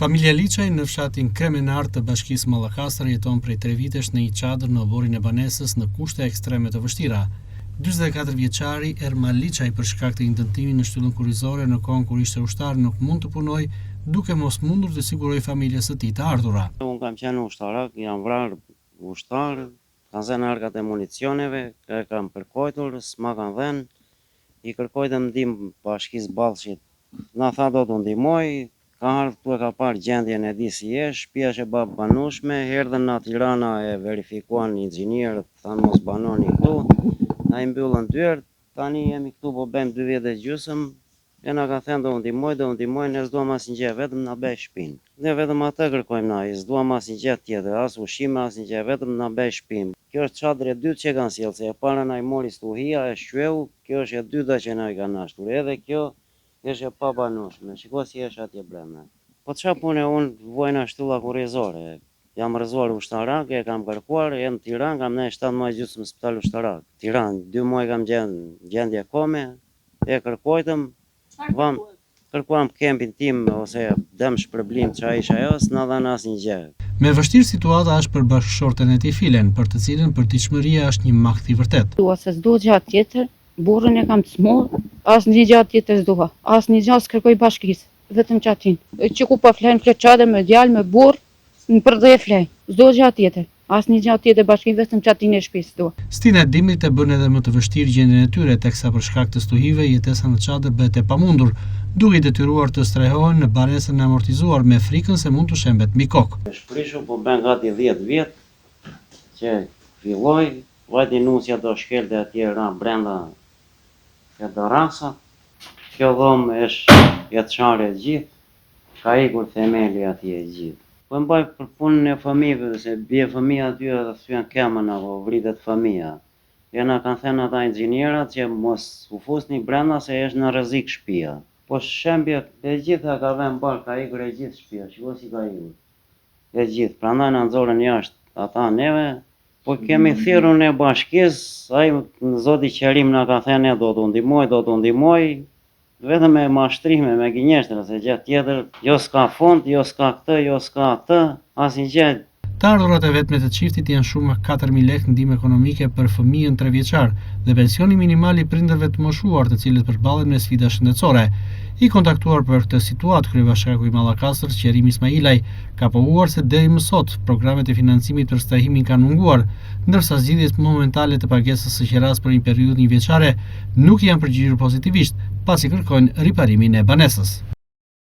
Familja Liçaj në fshatin Kremenar të bashkisë Mallakastër jeton prej 3 vitesh në një çadër në oborin e banesës në kushte ekstreme të vështira. 44 vjeçari Ermal Liçaj për shkak të një dëmtimi në shtyllën kurrizore në kohën kur ishte ushtar nuk mund të punojë, duke mos mundur të sigurojë familjes së tij të ardhura. Unë kam qenë ushtarak, jam vrarë ushtar, kanë zënë arkat e municioneve, kam kërkojtur, s'ma kanë dhenë, i kërkojtëm ndihmë bashkisë Ballshit. Na tha do të ndihmoj, ka ardhur tu e ka parë gjendjen e di si është, shtëpia është e banueshme, erdhën në Tirana e verifikuan inxhinierët, thanë mos banoni këtu, na i mbyllën dyert, tani jemi këtu po bëjmë 2 vjet e gjysmë, e na ka thënë do ndihmoj, ne s'duam asnjë gjë, vetëm na bëj shtëpinë. Ne vetëm atë kërkojmë na, s'duam asnjë gjë tjetër, as ushqime, asnjë gjë, vetëm na bëj shtëpinë. Kjo është çadra e dytë që kanë sjellë, se e para na i mori stuhia, e shqeu, kjo është e dyta që na i kanë ashtur, edhe kjo është e pabanueshme, shiko si është atje brenda. Po çfarë pune unë vojna shtylla kurrizore, jam rrezuar ushtarak, e kam kërkuar, jam në Tiranë, kam ne 7 muaj gjysmë në spital ushtarak. Tiranë, 2 muaj kam gjendje kome, e kërkojtëm, kërkuam kempin tim ose dëm shpërblim çfarë isha ajo, s'na dhanë asnjë gjë. Me vështirë situata është për bashkëshorten e tij Filen, për të cilën përditshmëria është një makt i vërtet. Se s'do gjatë tjetër, burrin e kam të smur, asnjë gjatë tjetër s'dua, asnjë gjatë s'kërkoj bashkisë, vetëm çatin. Që ku po flen fleçade me djalë, me burr, në përdhje flej, s'do gjatë tjetër. Asnjë gjatë tjetër bashkë vetëm çatin e shtëpisë dua. Stina e dimrit e bën edhe më të vështirë gjendjen e tyre, teksa për shkak të stuhive jetesa në çadër bëhet e pamundur, duke i detyruar të strehohen në banesën e amortizuar me frikën se mund të shembet mbi kokë. Shprishu po bën gati 10 vjet që filloi, vajti nusja do shkelte atje brenda e dorasat. Kjo dhomë është jetëshare gjithë, ka ikur themeli atje gjithë. Po mbaj për punën e familjes, se bie fëmia aty edhe thyen kemën apo vritet fëmia. Ja na kanë thënë ata inxhinierat që mos u fusni brenda se është në rrezik shtëpia. Po shembje e gjitha ka vënë bal, ka ikur e gjithë shtëpia, shikoj si ka ikur. E gjithë, prandaj na nxorën jashtë ata neve, po kemi thirrur ne bashkisë, ai zoti qerim na ka thënë do t'u ndihmoj, vetëm me mashtrime, me gënjeshtër, se gjë tjetër, jo s'ka fond, jo s'ka këtë, jo s'ka atë, asnjë gjë. Të ardhurat e vetme të çiftit janë shumë 4.000 lekë ndihmë ekonomike për fëmijën 3 vjeçar dhe pensioni minimal i prindërve të moshuar, të cilët përballen me sfida shëndetësore. I kontaktuar për këtë situatë, kryebashkiaku i Mallakastër, Qerim Ismailaj, ka pohuar se deri më sot programet e financimit për strahimin kanë munguar, ndërsa zgjidhjet momentale të pagesës së qeras për një periudhë 1 vjeçare nuk janë përgjigjur pozitivisht, pasi kërkojnë riparimin e banesës.